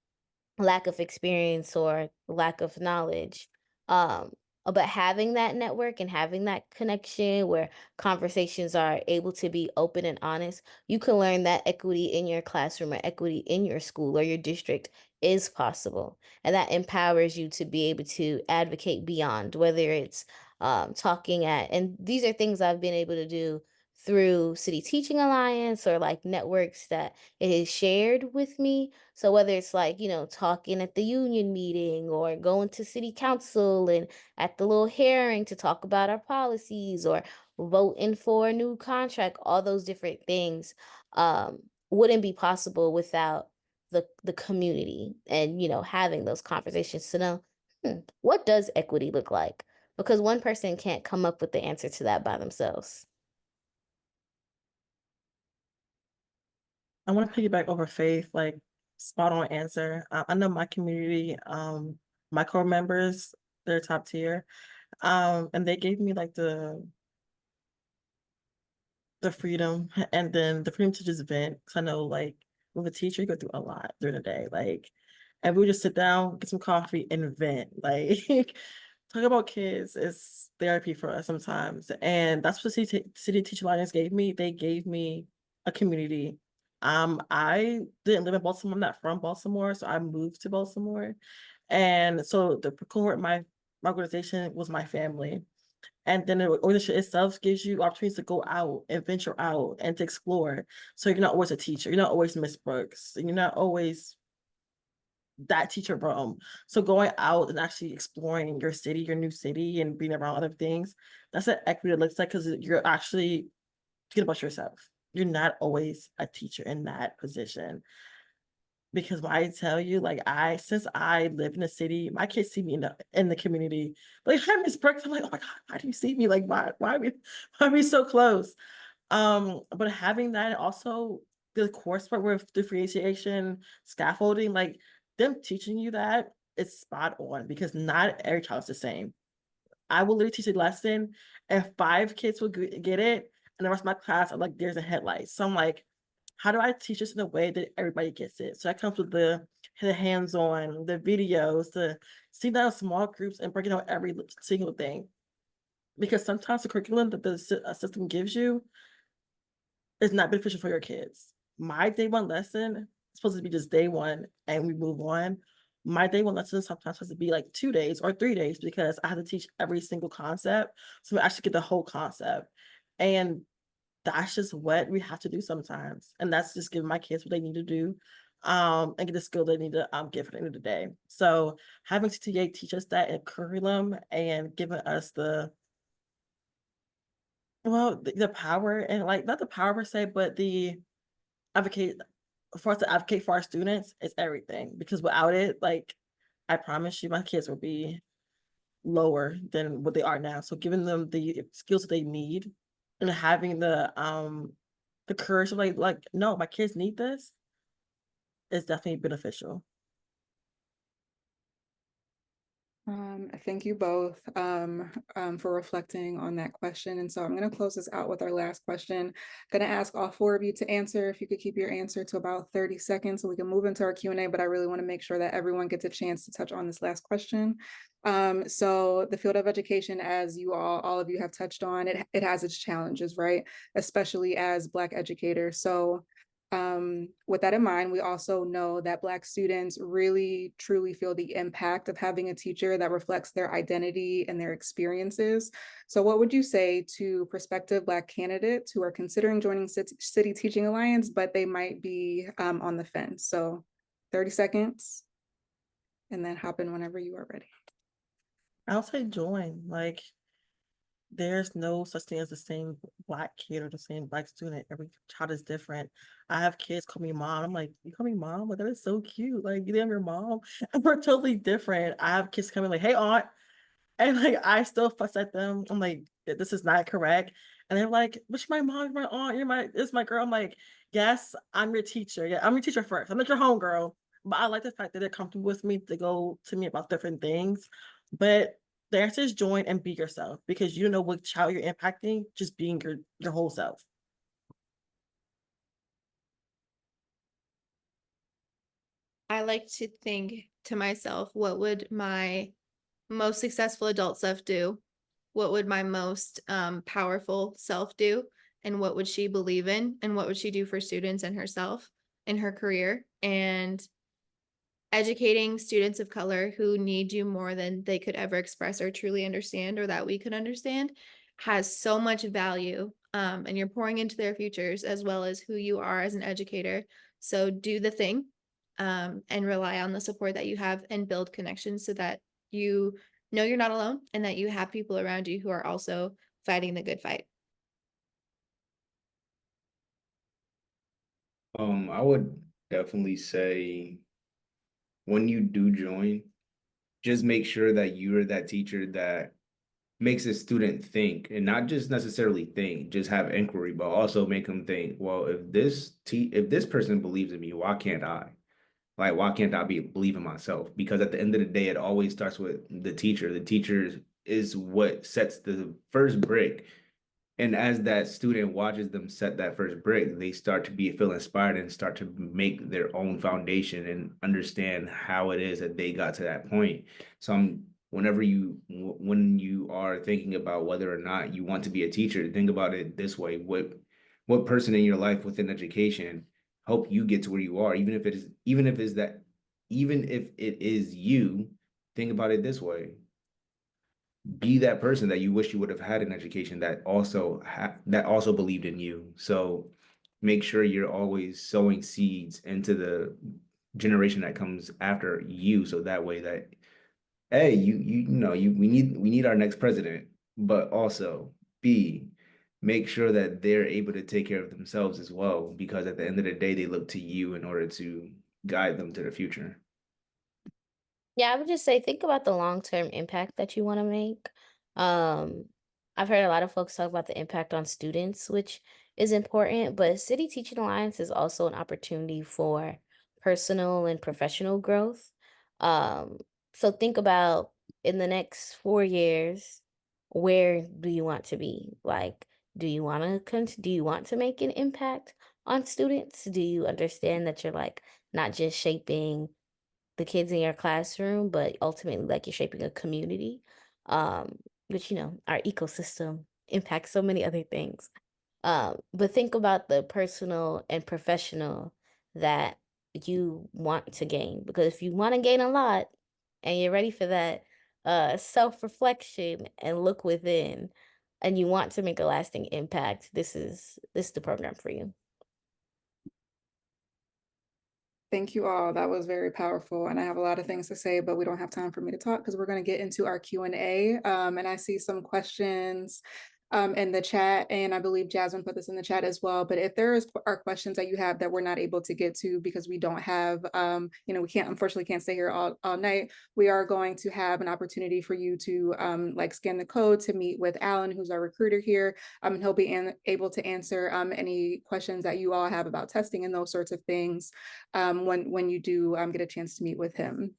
lack of experience or lack of knowledge, um, But having that network and having that connection where conversations are able to be open and honest, you can learn that equity in your classroom or equity in your school or your district is possible. And that empowers you to be able to advocate beyond, whether it's talking at, and these are things I've been able to do through City Teaching Alliance or like networks that it is shared with me. So whether it's like, talking at the union meeting or going to city council and at the little hearing to talk about our policies or voting for a new contract, all those different things wouldn't be possible without the community and, having those conversations to know, what does equity look like? Because one person can't come up with the answer to that by themselves. I want to piggyback over Faith, like spot on answer. I know my community, my core members, they're top tier. And they gave me like the freedom and then the freedom to just vent. Cause I know like with a teacher, you go through a lot during the day. Like, and we would just sit down, get some coffee and vent. Like talk about kids is therapy for us sometimes. And that's what City Teacher Alliance gave me. They gave me a community. I didn't live in Baltimore. I'm not from Baltimore, so I moved to Baltimore. And so the cohort, my organization was my family. And then the organization itself gives you opportunities to go out and venture out and to explore. So you're not always a teacher. You're not always Miss Brooks. And you're not always that teacher realm. So going out and actually exploring your city, your new city, and being around other things, that's what equity looks like because you're actually thinking about yourself. You're not always a teacher in that position. Because when I tell you, like since I live in the city, my kids see me in the community. Like, hi, Miss Brooks. I'm like, oh my God, why do you see me? Like, why are we so close? But having that and also the coursework with differentiation, scaffolding, like them teaching you that it's spot on because not every child's the same. I will literally teach a lesson and 5 kids will get it, and the rest of my class are like, there's a headlight. So I'm like, how do I teach this in a way that everybody gets it? So that comes with the hands-on, the videos, the see down small groups and breaking out every single thing. Because sometimes the curriculum that the system gives you is not beneficial for your kids. My day one lesson is supposed to be just day one and we move on. My day one lesson sometimes has to be like 2 days or 3 days because I have to teach every single concept. So I actually get the whole concept. And that's just what we have to do sometimes. And that's just giving my kids what they need to do and get the skill they need to get for the end of the day. So having CTA teach us that in curriculum and giving us the power and like not the power per se, but the advocate for us to advocate for our students is everything. Because without it, like I promise you, my kids will be lower than what they are now. So giving them the skills that they need and having the courage of like no, my kids need this is definitely beneficial. Thank you both for reflecting on that question. And so I'm going to close this out with our last question. Going to ask all 4 of you to answer. If you could keep your answer to about 30 seconds so we can move into our Q&A, but I really want to make sure that everyone gets a chance to touch on this last question. So the field of education, as you all of you have touched on, it has its challenges, right? Especially as Black educators. So with that in mind, we also know that Black students really truly feel the impact of having a teacher that reflects their identity and their experiences. So what would you say to prospective Black candidates who are considering joining City Teaching Alliance, but they might be on the fence? So 30 seconds and then hop in whenever you are ready. I'll say join. Like there's no such thing as the same Black kid or the same Black student. Every child is different. I have kids call me mom. I'm like, you call me mom? But that is so cute. Like, you name your mom. And we're totally different. I have kids coming like, hey, aunt. And like, I still fuss at them. I'm like, this is not correct. And they're like, but you're my mom, you're my aunt, it's my girl. I'm like, yes, I'm your teacher. Yeah, I'm your teacher first. I'm not your homegirl. But I like the fact that they're comfortable with me to go to me about different things. But the answer is join and be yourself because you don't know what child you're impacting, just being your whole self. I like to think to myself, what would my most successful adult self do? What would my most powerful self do? And what would she believe in? And what would she do for students and herself in her career? And educating students of color who need you more than they could ever express or truly understand or that we could understand has so much value. And you're pouring into their futures as well as who you are as an educator. So do the thing, and rely on the support that you have and build connections so that you know you're not alone and that you have people around you who are also fighting the good fight. I would definitely say when you do join, just make sure that you're that teacher that makes a student think, and not just necessarily think, just have inquiry, but also make them think, well, if this person believes in me, why can't I? Like, why can't I believe in myself? Because at the end of the day, it always starts with the teacher. The teacher is what sets the first brick. And as that student watches them set that first brick, they start to feel inspired and start to make their own foundation and understand how it is that they got to that point. So when you are thinking about whether or not you want to be a teacher, think about it this way: what person in your life within education help you get to where you are, even if it is you. Think about it this way: be that person that you wish you would have had an education that also believed in you. So make sure you're always sowing seeds into the generation that comes after you, so that way that, hey, we need our next president, but also B, make sure that they're able to take care of themselves as well, because at the end of the day they look to you in order to guide them to the future. Yeah, I would just say think about the long-term impact that you want to make. Um, I've heard a lot of folks talk about the impact on students, which is important, but City Teaching Alliance is also an opportunity for personal and professional growth. Um, so think about in the next 4 years, where do you want to be? Like, do you want to make an impact on students? Do you understand that you're like not just shaping the kids in your classroom, but ultimately, like, you're shaping a community, um, which, our ecosystem impacts so many other things. But think about the personal and professional that you want to gain, because if you want to gain a lot and you're ready for that self-reflection and look within, and you want to make a lasting impact, this is the program for you. Thank you all. That was very powerful. And I have a lot of things to say, but we don't have time for me to talk because we're going to get into our Q&A. And I see some questions in the chat, and I believe Jasmine put this in the chat as well. But if are questions that you have that we're not able to get to because we don't have, we unfortunately can't stay here all night, we are going to have an opportunity for you to like scan the code to meet with Alan, who's our recruiter here. And he'll be able to answer any questions that you all have about testing and those sorts of things when you do get a chance to meet with him.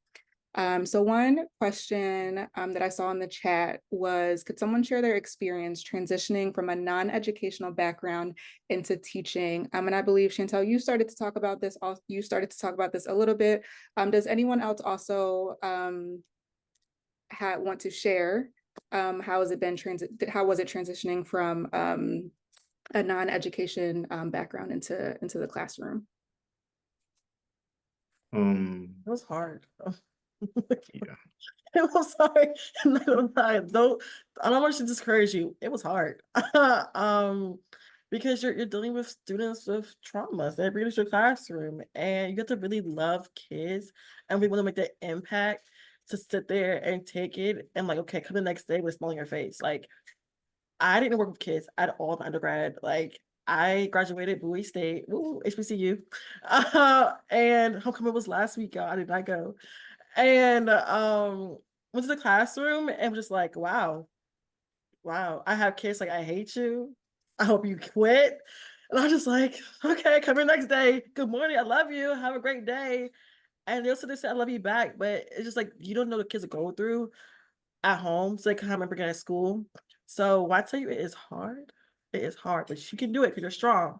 So one question that I saw in the chat was, could someone share their experience transitioning from a non-educational background into teaching? And I believe, Chantel, you started to talk about this a little bit. Does anyone else also want to share how was it transitioning from a non-education background into the classroom? It was hard. Yeah. It was hard. Don't, I don't want to discourage you. It was hard. Because you're dealing with students with traumas that bring into your classroom, and you have to really love kids and we want to make that impact to sit there and take it and like, okay, come the next day with a smile on your face. Like, I didn't work with kids at all in undergrad. Like, I graduated Bowie State, ooh, HBCU, and homecoming was last week, y'all. I did not go. And went to the classroom and was just like, wow, I have kids like, I hate you. I hope you quit. And I was just like, okay, come here next day. Good morning. I love you. Have a great day. And they also they said, I love you back. But it's just like, you don't know the kids are going through at home. So they can't remember getting at school. So why I tell you it is hard? It is hard, but you can do it because you're strong.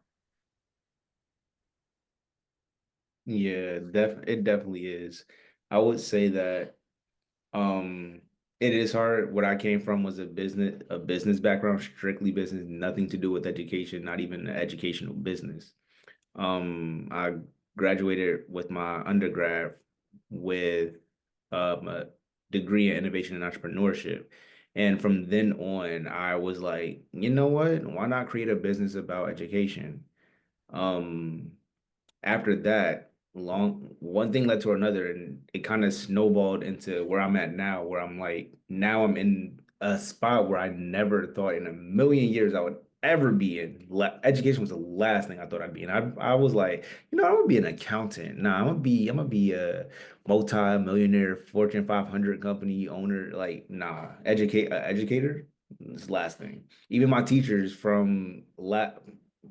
Yeah, it definitely is. I would say that um It is hard. What I came from was a business background, strictly business, nothing to do with education, not even an educational business. I graduated with my undergrad with a degree in innovation and entrepreneurship. And from then on, I was like, you know what? Why not create a business about education? Um, After that, long one thing led to another, and it kind of snowballed into where I'm at now, where I'm like, now I'm in a spot where I never thought in a million years I would ever be in. Education was the last thing I thought I'd be in. I was like, I'm gonna be an accountant. Nah, I'm gonna be a multi-millionaire Fortune 500 company owner. Like, nah, educator. This last thing. Even my teachers from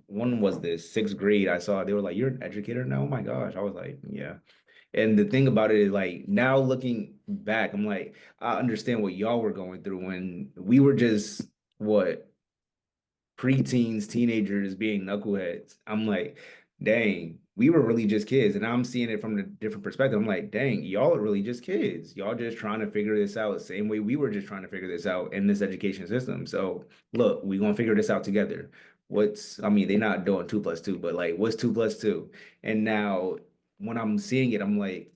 one was this sixth grade. I saw they were like, "You're an educator now." Oh my gosh. I was like, yeah. And the thing about it is like now looking back, I'm like, I understand what y'all were going through when we were just what preteens, teenagers being knuckleheads. I'm like, dang, we were really just kids. And I'm seeing it from a different perspective. I'm like, dang, y'all are really just kids. Y'all just trying to figure this out the same way we were just trying to figure this out in this education system. So look, we're gonna figure this out together. I mean, they're not doing 2+2, but like what's 2+2? And now when I'm seeing it, I'm like,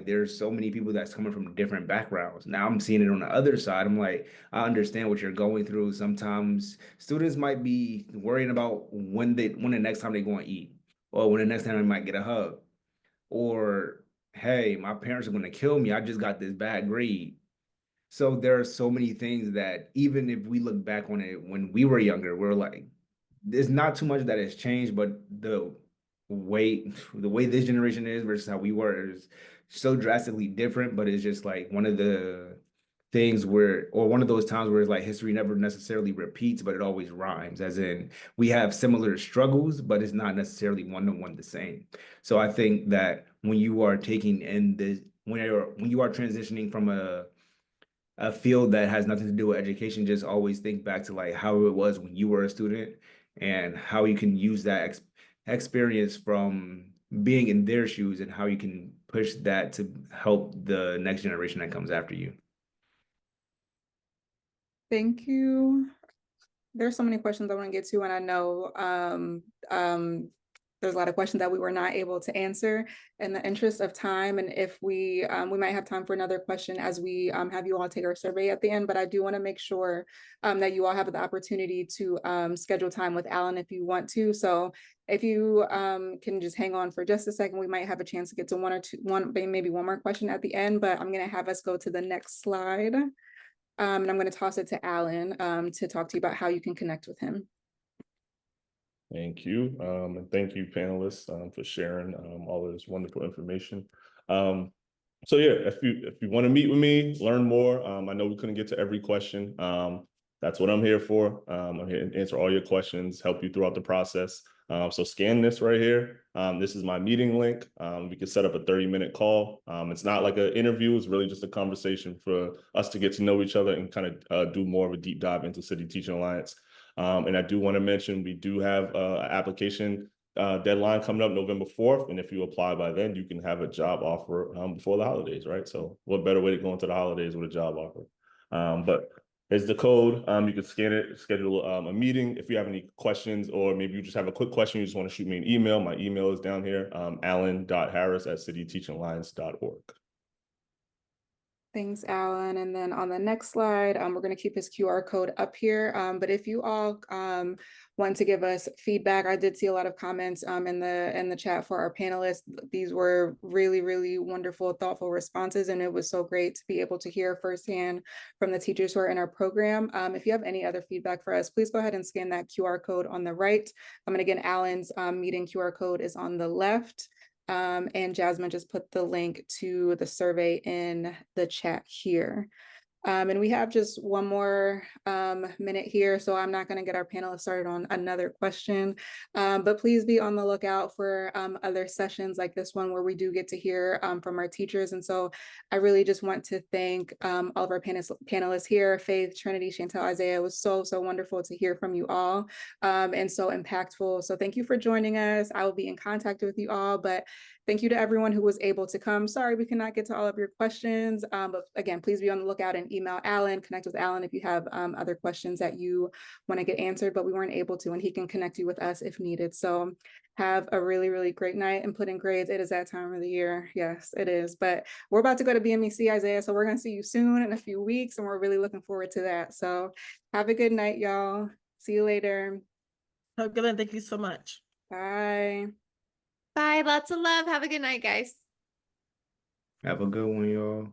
there's so many people that's coming from different backgrounds. Now I'm seeing it on the other side. I'm like, I understand what you're going through. Sometimes students might be worrying about when the next time they go and eat, or when the next time they might get a hug, or hey, my parents are going to kill me. I just got this bad grade. So there are so many things that even if we look back on it when we were younger, we're like, there's not too much that has changed, but the way this generation is versus how we were is so drastically different. But it's just like one of the things where, or one of those times where it's like history never necessarily repeats, but it always rhymes, as in we have similar struggles, but it's not necessarily one-to-one the same. So I think that when you are taking in this, when you are transitioning from a field that has nothing to do with education, just always think back to like how it was when you were a student and how you can use that experience from being in their shoes and how you can push that to help the next generation that comes after you. Thank you. There's so many questions I want to get to, and I know there's a lot of questions that we were not able to answer in the interest of time. And if we might have time for another question as we have you all take our survey at the end. But I do want to make sure that you all have the opportunity to schedule time with Alan if you want to. So if you can just hang on for just a second, we might have a chance to get to maybe one more question at the end. But I'm going to have us go to the next slide. And I'm going to toss it to Alan to talk to you about how you can connect with him. Thank you. And thank you, panelists, for sharing all of this wonderful information. So yeah, if you want to meet with me, learn more. I know we couldn't get to every question. That's what I'm here for. I'm here to answer all your questions, help you throughout the process. So scan this right here. This is my meeting link. We can set up a 30-minute call. It's not like an interview. It's really just a conversation for us to get to know each other and kind of do more of a deep dive into City Teaching Alliance. And I do want to mention we do have an application deadline coming up November 4th. And if you apply by then, you can have a job offer before the holidays, right? So what better way to go into the holidays with a job offer? But here's the code. You can scan it, schedule a meeting. If you have any questions, or maybe you just have a quick question, you just want to shoot me an email. My email is down here, alan.harris@cityteachingalliance.org. Thanks, Alan. And then on the next slide, we're going to keep his QR code up here. But if you all want to give us feedback, I did see a lot of comments in the chat for our panelists. These were really, really wonderful, thoughtful responses, and it was so great to be able to hear firsthand from the teachers who are in our program. If you have any other feedback for us, please go ahead and scan that QR code on the right. And again, Alan's meeting QR code is on the left. And Jasmine just put the link to the survey in the chat here. And we have just one more minute here, so I'm not going to get our panelists started on another question, but please be on the lookout for other sessions like this one where we do get to hear from our teachers. And so I really just want to thank all of our panelists here, Faith, Trinity, Chantel, Isaiah. It was so wonderful to hear from you all and so impactful. So thank you for joining us. I will be in contact with you all, but thank you to everyone who was able to come. Sorry we cannot get to all of your questions, but again, please be on the lookout in email Alan, connect with Alan if you have other questions that you want to get answered, but we weren't able to, and he can connect you with us if needed. So have a really, really great night and put in grades. It is that time of the year. Yes, it is. But we're about to go to BMEC, Isaiah. So we're going to see you soon in a few weeks, and we're really looking forward to that. So have a good night, y'all. See you later. Have a good one. Thank you so much. Bye. Bye. Lots of love. Have a good night, guys. Have a good one, y'all.